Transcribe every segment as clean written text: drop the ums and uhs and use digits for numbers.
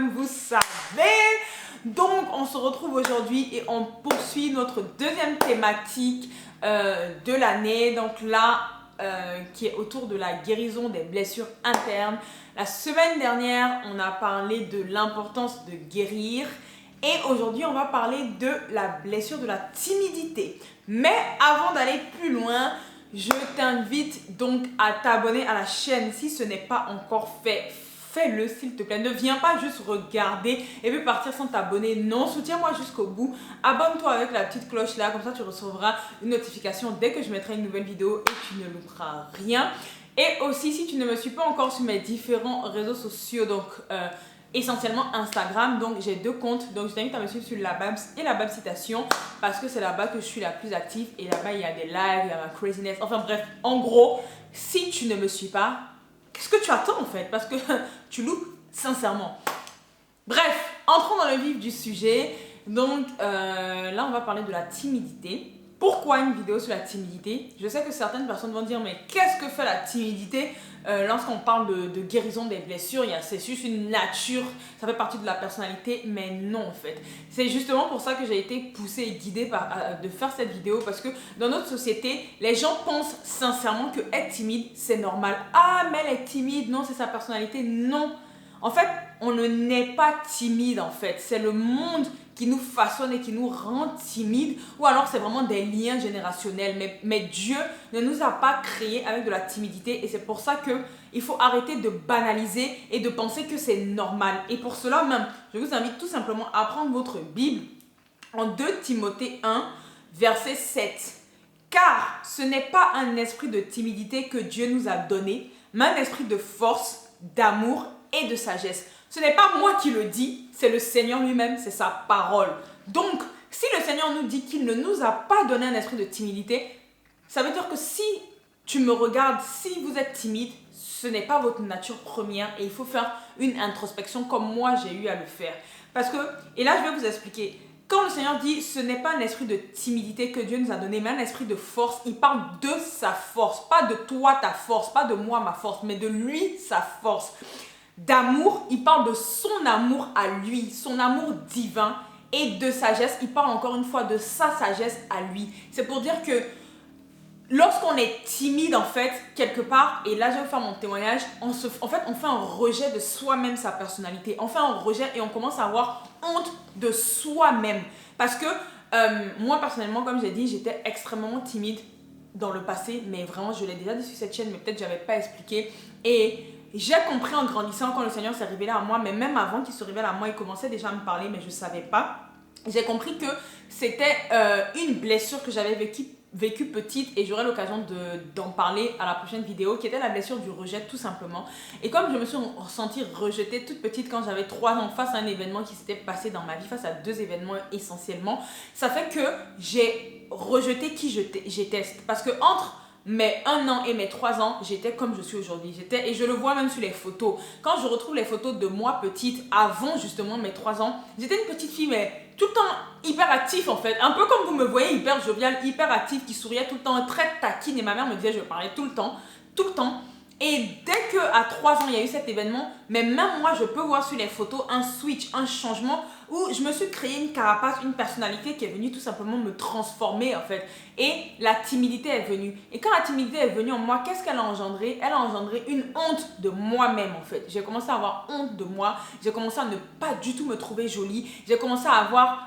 comme vous savez. Donc, on se retrouve aujourd'hui et on poursuit notre deuxième thématique de l'année. Donc là, qui est autour de la guérison des blessures internes. La semaine dernière, on a parlé de l'importance de guérir. Et aujourd'hui, on va parler de la blessure de la timidité. Mais avant d'aller plus loin, je t'invite donc à t'abonner à la chaîne si ce n'est pas encore fait. Fais-le s'il te plaît. Ne viens pas juste regarder et puis partir sans t'abonner. Non, soutiens-moi jusqu'au bout. Abonne-toi avec la petite cloche là. Comme ça, tu recevras une notification dès que je mettrai une nouvelle vidéo et tu ne louperas rien. Et aussi, si tu ne me suis pas encore sur mes différents réseaux sociaux, donc essentiellement Instagram, donc j'ai 2 comptes. Donc je t'invite à me suivre sur la Babs et la Babs Citation parce que c'est là-bas que je suis la plus active. Et là-bas, il y a des lives, il y a ma craziness. Enfin bref, en gros, si tu ne me suis pas, qu'est-ce que tu attends en fait? Parce que tu loupes sincèrement. Bref, entrons dans le vif du sujet. Donc là, on va parler de la timidité. Pourquoi une vidéo sur la timidité? Je sais que certaines personnes vont dire, mais qu'est-ce que fait la timidité lorsqu'on parle de guérison des blessures? C'est juste une nature, ça fait partie de la personnalité, mais non en fait. C'est justement pour ça que j'ai été poussée et guidée de faire cette vidéo, parce que dans notre société, les gens pensent sincèrement que être timide, c'est normal. Ah, mais elle est timide, non, c'est sa personnalité. Non. En fait, on ne naît pas timide en fait. C'est le monde qui nous façonne et qui nous rend timide, ou alors c'est vraiment des liens générationnels. Mais Dieu ne nous a pas créés avec de la timidité, et c'est pour ça qu'il faut arrêter de banaliser et de penser que c'est normal. Et pour cela même, je vous invite tout simplement à prendre votre Bible en 2 Timothée 1, verset 7. Car ce n'est pas un esprit de timidité que Dieu nous a donné, mais un esprit de force, d'amour et de sagesse. Ce n'est pas moi qui le dis, c'est le Seigneur lui-même, c'est sa parole. Donc, si le Seigneur nous dit qu'il ne nous a pas donné un esprit de timidité, ça veut dire que si tu me regardes, si vous êtes timide, ce n'est pas votre nature première et il faut faire une introspection comme moi j'ai eu à le faire. Parce que, et là je vais vous expliquer, quand le Seigneur dit ce n'est pas un esprit de timidité que Dieu nous a donné, mais un esprit de force, il parle de sa force, pas de toi ta force, pas de moi ma force, mais de lui sa force. D'amour, il parle de son amour à lui, son amour divin, et de sagesse, il parle encore une fois de sa sagesse à lui. C'est pour dire que lorsqu'on est timide en fait, quelque part, et là je vais faire mon témoignage, on fait un rejet de soi-même, sa personnalité. On fait un rejet et on commence à avoir honte de soi-même. Parce que moi personnellement, comme j'ai dit, j'étais extrêmement timide dans le passé, mais vraiment je l'ai déjà dit sur cette chaîne, mais peut-être je n'avais pas expliqué. Et j'ai compris en grandissant quand le Seigneur s'est révélé à moi, mais même avant qu'il se révèle à moi, il commençait déjà à me parler, mais je ne savais pas. J'ai compris que c'était une blessure que j'avais vécue petite, et j'aurai l'occasion d'en parler à la prochaine vidéo, qui était la blessure du rejet tout simplement. Et comme je me suis ressentie rejetée toute petite quand j'avais 3 ans face à un événement qui s'était passé dans ma vie, face à 2 événements essentiellement, ça fait que j'ai rejeté qui j'étais. Parce que entre mes 1 an et mes 3 ans, j'étais comme je suis aujourd'hui. Et je le vois même sur les photos. Quand je retrouve les photos de moi petite, avant justement mes 3 ans, j'étais une petite fille, mais tout le temps hyper active en fait. Un peu comme vous me voyez, hyper joviale, hyper active, qui souriait tout le temps, très taquine. Et ma mère me disait, je parlais tout le temps, tout le temps. Et dès qu'à 3 ans, il y a eu cet événement, mais même moi, je peux voir sur les photos un switch, un changement où je me suis créé une carapace, une personnalité qui est venue tout simplement me transformer en fait. Et la timidité est venue. Et quand la timidité est venue en moi, qu'est-ce qu'elle a engendré? Elle a engendré une honte de moi-même en fait. J'ai commencé à avoir honte de moi. J'ai commencé à ne pas du tout me trouver jolie. J'ai commencé à avoir...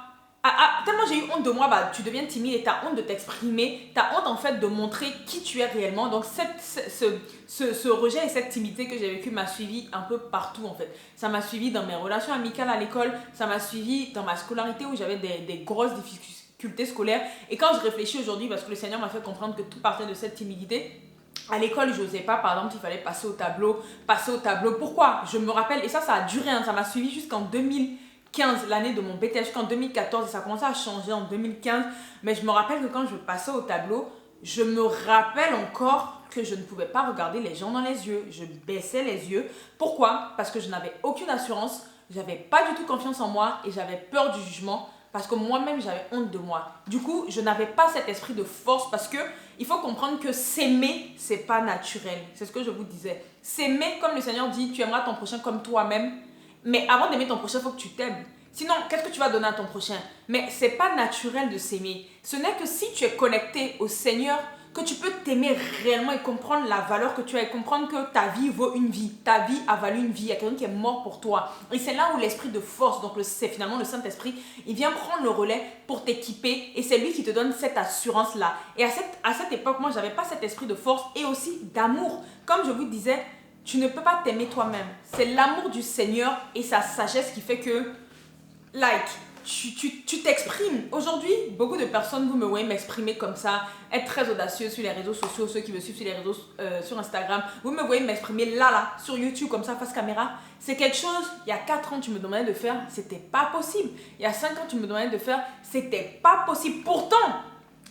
tellement j'ai eu honte de moi, tu deviens timide et tu as honte de t'exprimer, tu as honte en fait de montrer qui tu es réellement. Donc ce rejet et cette timidité que j'ai vécu m'a suivi un peu partout en fait. Ça m'a suivi dans mes relations amicales à l'école, ça m'a suivi dans ma scolarité où j'avais des grosses difficultés scolaires. Et quand je réfléchis aujourd'hui, parce que le Seigneur m'a fait comprendre que tout partait de cette timidité, à l'école, je n'osais pas, par exemple, il fallait passer au tableau. Pourquoi? Je me rappelle, et ça a duré, ça m'a suivi jusqu'en 2015, l'année de mon BTS, jusqu'en 2014, et ça a commencé à changer en 2015. Mais je me rappelle que quand je passais au tableau, je me rappelle encore que je ne pouvais pas regarder les gens dans les yeux. Je baissais les yeux. Pourquoi? Parce que je n'avais aucune assurance, j'avais pas du tout confiance en moi et j'avais peur du jugement. Parce que moi-même, j'avais honte de moi. Du coup, je n'avais pas cet esprit de force parce que il faut comprendre que s'aimer, c'est pas naturel. C'est ce que je vous disais. S'aimer, comme le Seigneur dit, tu aimeras ton prochain comme toi-même. Mais avant d'aimer ton prochain, il faut que tu t'aimes. Sinon, qu'est-ce que tu vas donner à ton prochain? Mais c'est pas naturel de s'aimer. Ce n'est que si tu es connecté au Seigneur que tu peux t'aimer réellement et comprendre la valeur que tu as et comprendre que ta vie vaut une vie. Ta vie a valu une vie. Il y a quelqu'un qui est mort pour toi. Et c'est là où l'esprit de force, donc c'est finalement le Saint-Esprit, il vient prendre le relais pour t'équiper et c'est lui qui te donne cette assurance-là. Et à cette époque, moi, je n'avais pas cet esprit de force et aussi d'amour. Comme je vous disais, tu ne peux pas t'aimer toi-même. C'est l'amour du Seigneur et sa sagesse qui fait que, tu t'exprimes. Aujourd'hui, beaucoup de personnes, vous me voyez m'exprimer comme ça, être très audacieux sur les réseaux sociaux, ceux qui me suivent sur les réseaux, sur Instagram, vous me voyez m'exprimer là, sur YouTube, comme ça, face caméra. C'est quelque chose, il y a 4 ans, tu me demandais de faire, c'était pas possible. Il y a 5 ans, tu me demandais de faire, c'était pas possible. Pourtant,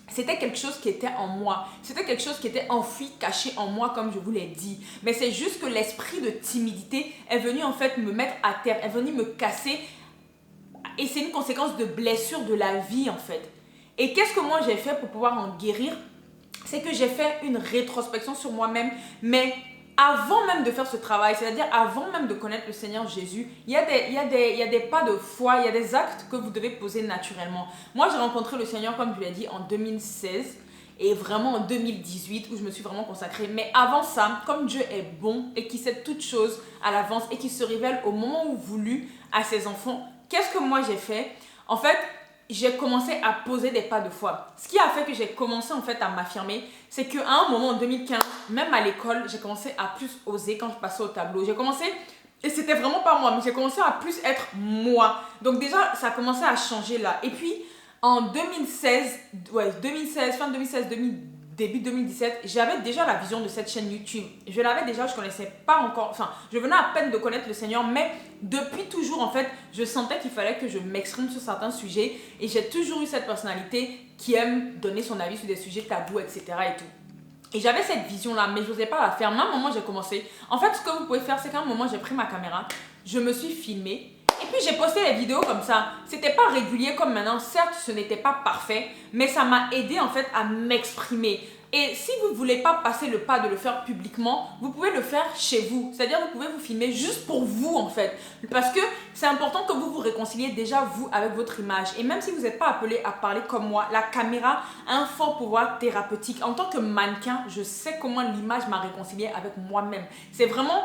c'était quelque chose qui était en moi. C'était quelque chose qui était enfoui, caché en moi, comme je vous l'ai dit. Mais c'est juste que l'esprit de timidité est venu en fait me mettre à terre, est venu me casser. Et c'est une conséquence de blessure de la vie en fait. Et qu'est-ce que moi j'ai fait pour pouvoir en guérir? C'est que j'ai fait une rétrospection sur moi-même, mais avant même de faire ce travail, c'est-à-dire avant même de connaître le Seigneur Jésus, il y a des pas de foi, il y a des actes que vous devez poser naturellement. Moi j'ai rencontré le Seigneur, comme je l'ai dit, en 2016 et vraiment en 2018 où je me suis vraiment consacrée. Mais avant ça, comme Dieu est bon et qui sait toutes choses à l'avance et qui se révèle au moment où voulu à ses enfants, qu'est-ce que moi j'ai fait? En fait, j'ai commencé à poser des pas de foi. Ce qui a fait que j'ai commencé en fait à m'affirmer, c'est qu'à un moment en 2015, même à l'école, j'ai commencé à plus oser quand je passais au tableau. J'ai commencé, et c'était vraiment pas moi, mais j'ai commencé à plus être moi. Donc déjà, ça a commencé à changer là. Et puis, en 2016, fin 2016, début 2017, j'avais déjà la vision de cette chaîne YouTube. Je l'avais déjà, je connaissais pas encore, enfin, je venais à peine de connaître le Seigneur, mais depuis toujours, en fait, je sentais qu'il fallait que je m'exprime sur certains sujets et j'ai toujours eu cette personnalité qui aime donner son avis sur des sujets tabous, etc. et tout. Et j'avais cette vision-là, mais je n'osais pas la faire. Mais à un moment, j'ai commencé. En fait, ce que vous pouvez faire, c'est qu'à un moment, j'ai pris ma caméra, je me suis filmée. Et puis j'ai posté les vidéos comme ça. C'était pas régulier comme maintenant. Certes, ce n'était pas parfait, mais ça m'a aidé en fait à m'exprimer. Et si vous ne voulez pas passer le pas de le faire publiquement, vous pouvez le faire chez vous. C'est-à-dire vous pouvez vous filmer juste pour vous en fait. Parce que c'est important que vous vous réconciliez déjà vous avec votre image. Et même si vous n'êtes pas appelé à parler comme moi, la caméra a un fort pouvoir thérapeutique. En tant que mannequin, je sais comment l'image m'a réconcilié avec moi-même. C'est vraiment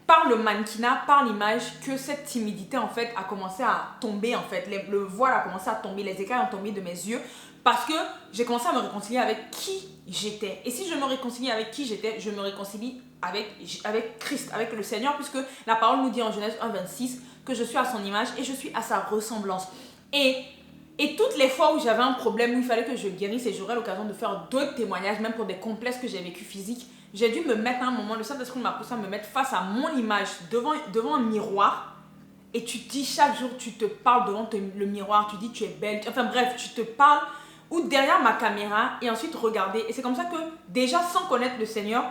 par le mannequinat, par l'image, que cette timidité en fait a commencé à tomber en fait. Le voile a commencé à tomber, les écailles ont tombé de mes yeux parce que j'ai commencé à me réconcilier avec qui j'étais. Et si je me réconcilie avec qui j'étais, je me réconcilie avec Christ, avec le Seigneur, puisque la parole nous dit en Genèse 1,26 que je suis à son image et je suis à sa ressemblance. Et toutes les fois où j'avais un problème, où il fallait que je guérisse, et j'aurais l'occasion de faire d'autres témoignages, même pour des complexes que j'ai vécu physiques, j'ai dû me mettre à un moment, le Saint-Esprit m'a poussé à me mettre face à mon image, devant un miroir, et tu dis chaque jour, tu te parles devant le miroir, tu dis tu es belle, enfin bref, tu te parles, ou derrière ma caméra, et ensuite regarder. Et c'est comme ça que, déjà sans connaître le Seigneur,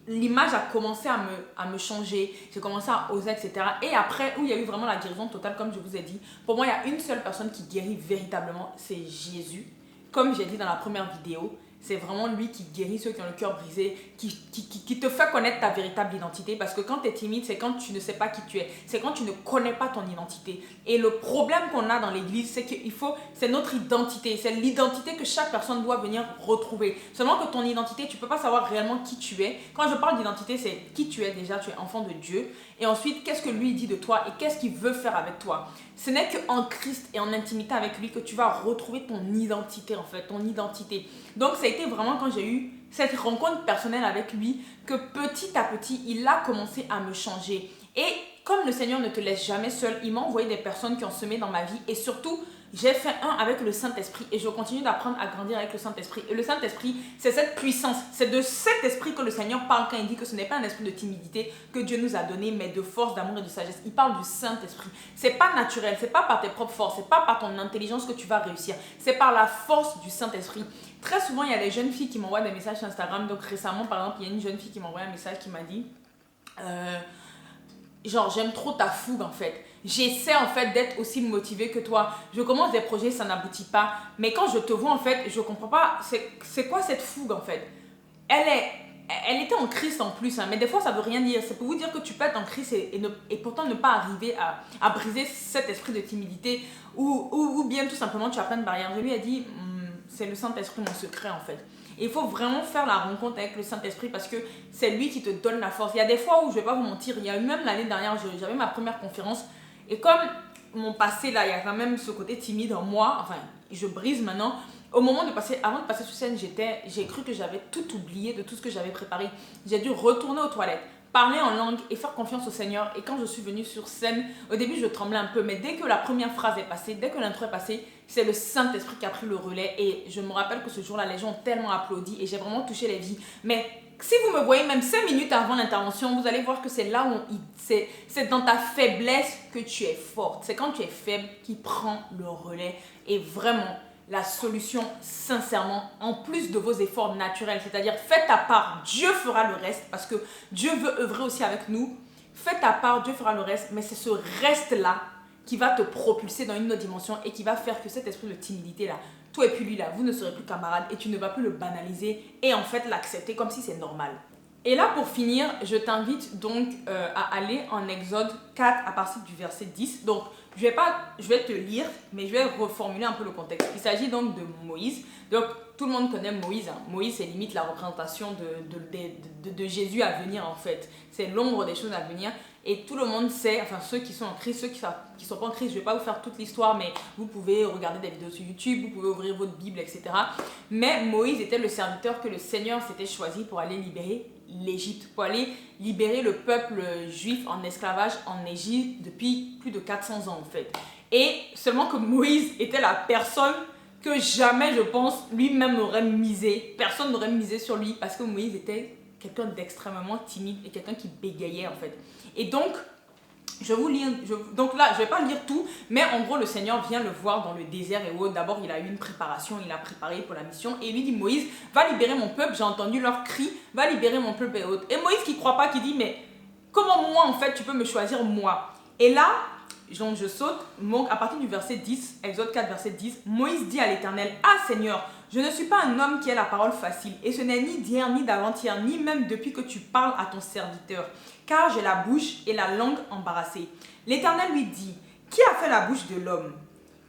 l'image a commencé à me changer, j'ai commencé à oser, etc. Et après, où il y a eu vraiment la guérison totale, comme je vous ai dit, pour moi, il y a une seule personne qui guérit véritablement, c'est Jésus. Comme j'ai dit dans la première vidéo, c'est vraiment lui qui guérit ceux qui ont le cœur brisé, qui te fait connaître ta véritable identité. Parce que quand tu es timide, c'est quand tu ne sais pas qui tu es. C'est quand tu ne connais pas ton identité. Et le problème qu'on a dans l'église, c'est c'est notre identité. C'est l'identité que chaque personne doit venir retrouver. Seulement que ton identité, tu ne peux pas savoir réellement qui tu es. Quand je parle d'identité, c'est qui tu es déjà. Tu es enfant de Dieu. Et ensuite, qu'est-ce que lui dit de toi et qu'est-ce qu'il veut faire avec toi. Ce n'est qu'en Christ et en intimité avec lui que tu vas retrouver ton identité en fait, ton identité. Donc ça a été vraiment quand j'ai eu cette rencontre personnelle avec lui que petit à petit, il a commencé à me changer. Et comme le Seigneur ne te laisse jamais seul, il m'a envoyé des personnes qui ont semé dans ma vie et surtout, j'ai fait un avec le Saint-Esprit et je continue d'apprendre à grandir avec le Saint-Esprit. Et le Saint-Esprit, c'est cette puissance, c'est de cet esprit que le Seigneur parle quand il dit que ce n'est pas un esprit de timidité que Dieu nous a donné, mais de force, d'amour et de sagesse. Il parle du Saint-Esprit. C'est pas naturel, c'est pas par tes propres forces, c'est pas par ton intelligence que tu vas réussir, c'est par la force du Saint-Esprit. Très souvent, il y a des jeunes filles qui m'envoient des messages sur Instagram. Donc récemment, par exemple, il y a une jeune fille qui m'a envoyé un message qui m'a dit genre, j'aime trop ta fougue en fait. J'essaie en fait d'être aussi motivée que toi. Je commence des projets, ça n'aboutit pas. Mais quand je te vois en fait, je comprends pas, c'est quoi cette fougue en fait? Elle est elle était en Christ en plus, hein, mais des fois ça veut rien dire. C'est pour vous dire que tu peux être en Christ et pourtant ne pas arriver à briser cet esprit de timidité ou bien tout simplement tu as plein de barrières. Je lui ai dit, c'est le Saint-Esprit mon secret en fait. Et il faut vraiment faire la rencontre avec le Saint-Esprit parce que c'est lui qui te donne la force. Il y a des fois où, je vais pas vous mentir, il y a eu même l'année dernière, j'avais ma première conférence et comme mon passé là, il y a quand même ce côté timide en moi, enfin je brise maintenant. Au moment de passer, avant de passer sur scène, j'ai cru que j'avais tout oublié de tout ce que j'avais préparé. J'ai dû retourner aux toilettes, parler en langue et faire confiance au Seigneur. Et quand je suis venue sur scène, au début je tremblais un peu, mais dès que la première phrase est passée, dès que l'intro est passée, c'est le Saint-Esprit qui a pris le relais. Et je me rappelle que ce jour-là, les gens ont tellement applaudi et j'ai vraiment touché les vies. Mais si vous me voyez même 5 minutes avant l'intervention, vous allez voir que c'est là où c'est dans ta faiblesse que tu es forte. C'est quand tu es faible qui prend le relais. Et vraiment, la solution, sincèrement, en plus de vos efforts naturels, c'est-à-dire faites ta part, Dieu fera le reste, parce que Dieu veut œuvrer aussi avec nous. Faites ta part, Dieu fera le reste, mais c'est ce reste-là qui va te propulser dans une autre dimension et qui va faire que cet esprit de timidité-là, toi et puis lui là, vous ne serez plus camarades et tu ne vas plus le banaliser et en fait l'accepter comme si c'est normal. Et là, pour finir, je t'invite donc à aller en Exode 4 à partir du verset 10. Donc, je vais te lire, mais je vais reformuler un peu le contexte. Il s'agit donc de Moïse. Donc, tout le monde connaît Moïse. Hein. Moïse, c'est limite la représentation de Jésus à venir, en fait. C'est l'ombre des choses à venir. Et tout le monde sait, enfin ceux qui sont en Christ, ceux qui ne sont pas en Christ, je ne vais pas vous faire toute l'histoire, mais vous pouvez regarder des vidéos sur YouTube, vous pouvez ouvrir votre Bible, etc. Mais Moïse était le serviteur que le Seigneur s'était choisi pour aller libérer l'Égypte, pour aller libérer le peuple juif en esclavage en Égypte depuis plus de 400 ans en fait. Et seulement que Moïse était la personne que jamais, je pense, lui-même n'aurait misé. Personne n'aurait misé sur lui parce que Moïse était quelqu'un d'extrêmement timide et quelqu'un qui bégayait en fait. Et donc, donc là, je ne vais pas lire tout, mais en gros, le Seigneur vient le voir dans le désert et où d'abord, il a eu une préparation, il a préparé pour la mission. Et il lui dit, Moïse, va libérer mon peuple, j'ai entendu leurs cris, va libérer mon peuple et autres. Et Moïse qui ne croit pas, qui dit, mais comment moi, en fait, tu peux me choisir moi? Et là, donc je saute, donc à partir du verset 10, Exode 4, verset 10, Moïse dit à l'Éternel, ah Seigneur, je ne suis pas un homme qui a la parole facile, et ce n'est ni d'hier ni d'avant-hier, ni même depuis que tu parles à ton serviteur, car j'ai la bouche et la langue embarrassée. L'Éternel lui dit, qui a fait la bouche de l'homme?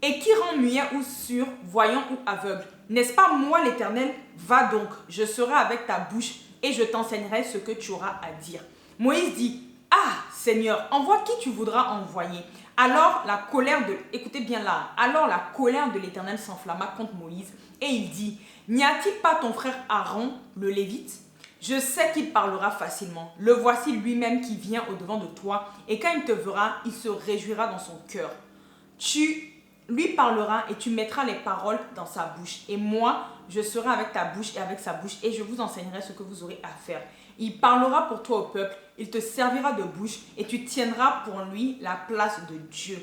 Et qui rend muet ou sourd, voyant ou aveugle? N'est-ce pas moi l'Éternel? Va donc, je serai avec ta bouche, et je t'enseignerai ce que tu auras à dire. Moïse dit, ah Seigneur, envoie qui tu voudras envoyer. Alors la colère écoutez bien là, alors la colère de l'Éternel s'enflamma contre Moïse et il dit, n'y a-t-il pas ton frère Aaron, le Lévite? Je sais qu'il parlera facilement. Le voici lui-même qui vient au-devant de toi et quand il te verra, il se réjouira dans son cœur. Tu lui parleras et tu mettras les paroles dans sa bouche. Et moi, je serai avec ta bouche et avec sa bouche et je vous enseignerai ce que vous aurez à faire. Il parlera pour toi au peuple, il te servira de bouche et tu tiendras pour lui la place de Dieu.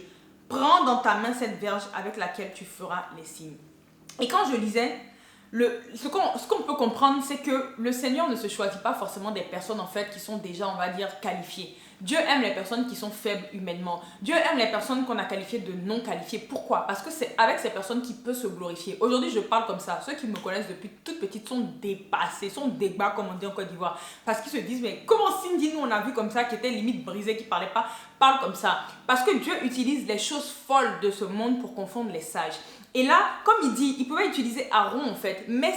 Prends dans ta main cette verge avec laquelle tu feras les signes. Et quand je lisais, ce qu'on peut comprendre, c'est que le Seigneur ne se choisit pas forcément des personnes en fait qui sont déjà, on va dire, qualifiées. Dieu aime les personnes qui sont faibles humainement. Dieu aime les personnes qu'on a qualifiées de non qualifiées. Pourquoi? Parce que c'est avec ces personnes qu'il peut se glorifier. Aujourd'hui, je parle comme ça. Ceux qui me connaissent depuis toute petite sont dépassés, sont débats comme on dit en Côte d'Ivoire. Parce qu'ils se disent, mais comment Cindy, nous on a vu comme ça, qui était limite brisée, qui ne parlait pas, parle comme ça? Parce que Dieu utilise les choses folles de ce monde pour confondre les sages. Et là, comme il dit, il pouvait utiliser Aaron en fait. Mais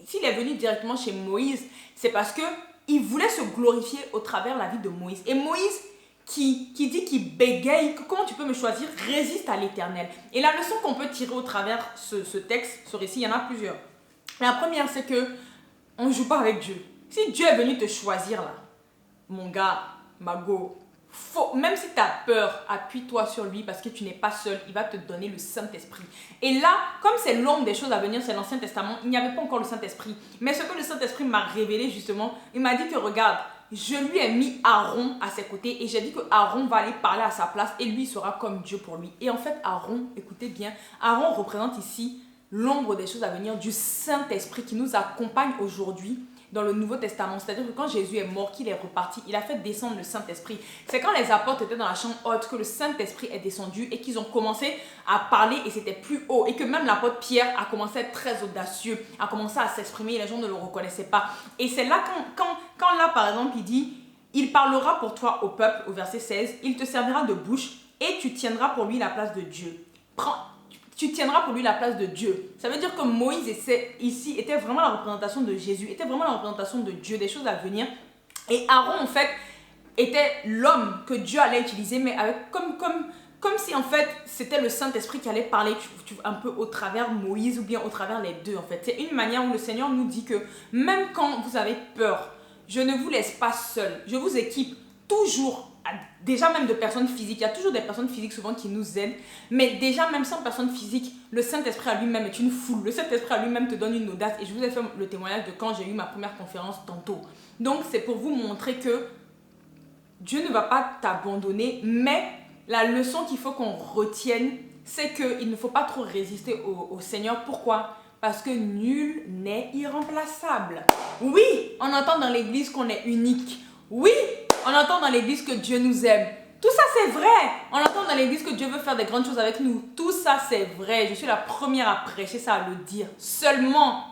s'il est venu directement chez Moïse, c'est parce que il voulait se glorifier au travers de la vie de Moïse. Et Moïse, qui dit qu'il bégaye, comment tu peux me choisir, résiste à l'Éternel. Et la leçon qu'on peut tirer au travers ce texte, ce récit, il y en a plusieurs. La première, c'est que on ne joue pas avec Dieu. Si Dieu est venu te choisir là, mon gars, ma go, même si tu as peur, appuie-toi sur lui parce que tu n'es pas seul. Il va te donner le Saint-Esprit. Et là, comme c'est l'ombre des choses à venir, c'est l'Ancien Testament, il n'y avait pas encore le Saint-Esprit. Mais ce que le Saint-Esprit m'a révélé justement, il m'a dit que regarde, je lui ai mis Aaron à ses côtés et j'ai dit que Aaron va aller parler à sa place et lui sera comme Dieu pour lui. Et en fait, Aaron, écoutez bien, Aaron représente ici l'ombre des choses à venir du Saint-Esprit qui nous accompagne aujourd'hui dans le Nouveau Testament. C'est-à-dire que quand Jésus est mort, qu'il est reparti, il a fait descendre le Saint-Esprit. C'est quand les apôtres étaient dans la chambre haute que le Saint-Esprit est descendu et qu'ils ont commencé à parler et c'était plus haut. Et que même l'apôtre Pierre a commencé à être très audacieux, a commencé à s'exprimer et les gens ne le reconnaissaient pas. Et c'est là quand là, par exemple, il dit « Il parlera pour toi au peuple » au verset 16, « Il te servira de bouche et tu tiendras pour lui la place de Dieu. » Tu tiendras pour lui la place de Dieu. Ça veut dire que Moïse ici était vraiment la représentation de Jésus, était vraiment la représentation de Dieu, des choses à venir. Et Aaron, en fait, était l'homme que Dieu allait utiliser, mais avec, comme si, en fait, c'était le Saint-Esprit qui allait parler un peu au travers Moïse ou bien au travers les deux, en fait. C'est une manière où le Seigneur nous dit que même quand vous avez peur, je ne vous laisse pas seul. Je vous équipe toujours, déjà même de personnes physiques. Il y a toujours des personnes physiques souvent qui nous aident. Mais déjà même sans personnes physiques, le Saint-Esprit à lui-même est une foule. Le Saint-Esprit à lui-même te donne une audace. Et je vous ai fait le témoignage de quand j'ai eu ma première conférence tantôt. Donc c'est pour vous montrer que Dieu ne va pas t'abandonner. Mais la leçon qu'il faut qu'on retienne, c'est qu'il ne faut pas trop résister au Seigneur. Pourquoi ? Parce que nul n'est irremplaçable. Oui, on entend dans l'église qu'on est unique. Oui, on entend dans l'église que Dieu nous aime. Tout ça, c'est vrai. On entend dans l'église que Dieu veut faire des grandes choses avec nous. Tout ça, c'est vrai. Je suis la première à prêcher ça, à le dire. Seulement,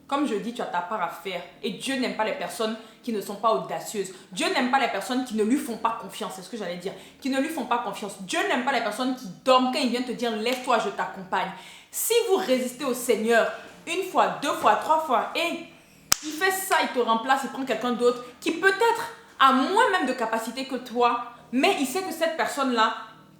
comme je dis, tu as ta part à faire. Et Dieu n'aime pas les personnes qui ne sont pas audacieuses. Dieu n'aime pas les personnes qui ne lui font pas confiance. C'est ce que j'allais dire. Qui ne lui font pas confiance. Dieu n'aime pas les personnes qui dorment quand il vient te dire « Lève-toi, je t'accompagne ». Si vous résistez au Seigneur une fois, deux fois, trois fois, et il fait ça, il te remplace, il prend quelqu'un d'autre qui peut-être a moins même de capacité que toi, mais il sait que cette personne-là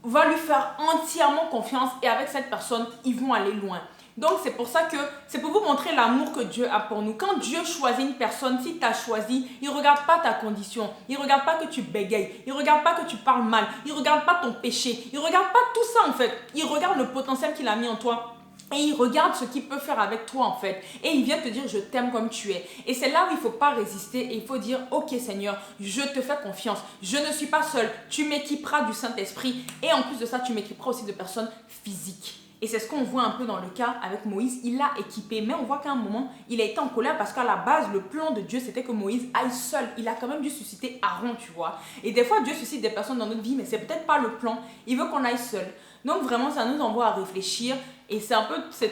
va lui faire entièrement confiance et avec cette personne, ils vont aller loin. Donc, c'est pour ça que c'est pour vous montrer l'amour que Dieu a pour nous. Quand Dieu choisit une personne, si tu as choisi, il ne regarde pas ta condition. Il ne regarde pas que tu bégayes. Il ne regarde pas que tu parles mal. Il ne regarde pas ton péché. Il ne regarde pas tout ça en fait. Il regarde le potentiel qu'il a mis en toi. Et il regarde ce qu'il peut faire avec toi en fait. Et il vient te dire je t'aime comme tu es. Et c'est là où il ne faut pas résister. Et il faut dire ok Seigneur, je te fais confiance. Je ne suis pas seul. Tu m'équiperas du Saint-Esprit. Et en plus de ça, tu m'équiperas aussi de personnes physiques. Et c'est ce qu'on voit un peu dans le cas avec Moïse. Il l'a équipé. Mais on voit qu'à un moment, il a été en colère parce qu'à la base, le plan de Dieu, c'était que Moïse aille seul. Il a quand même dû susciter Aaron, tu vois. Et des fois, Dieu suscite des personnes dans notre vie, mais c'est peut-être pas le plan. Il veut qu'on aille seul. Donc vraiment, ça nous envoie à réfléchir. Et c'est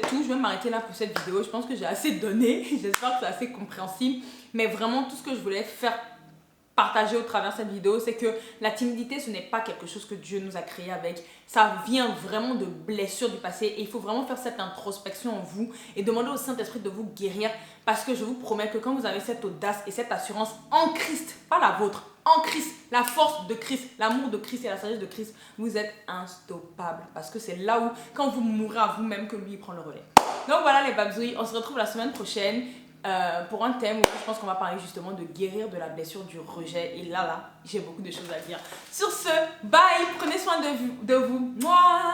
tout. Je vais m'arrêter là pour cette vidéo. Je pense que j'ai assez donné. J'espère que c'est assez compréhensible. Mais vraiment, tout ce que je voulais faire partager au travers de cette vidéo, c'est que la timidité, ce n'est pas quelque chose que Dieu nous a créé avec. Ça vient vraiment de blessures du passé et il faut vraiment faire cette introspection en vous et demander au Saint-Esprit de vous guérir parce que je vous promets que quand vous avez cette audace et cette assurance en Christ, pas la vôtre, en Christ, la force de Christ, l'amour de Christ et la sagesse de Christ, vous êtes instoppable parce que c'est là où, quand vous mourrez à vous-même, que lui prend le relais. Donc voilà les babzouilles, on se retrouve la semaine prochaine. Pour un thème où je pense qu'on va parler justement de guérir de la blessure du rejet. Et là, j'ai beaucoup de choses à dire. Sur ce, bye, prenez soin de vous. Moi.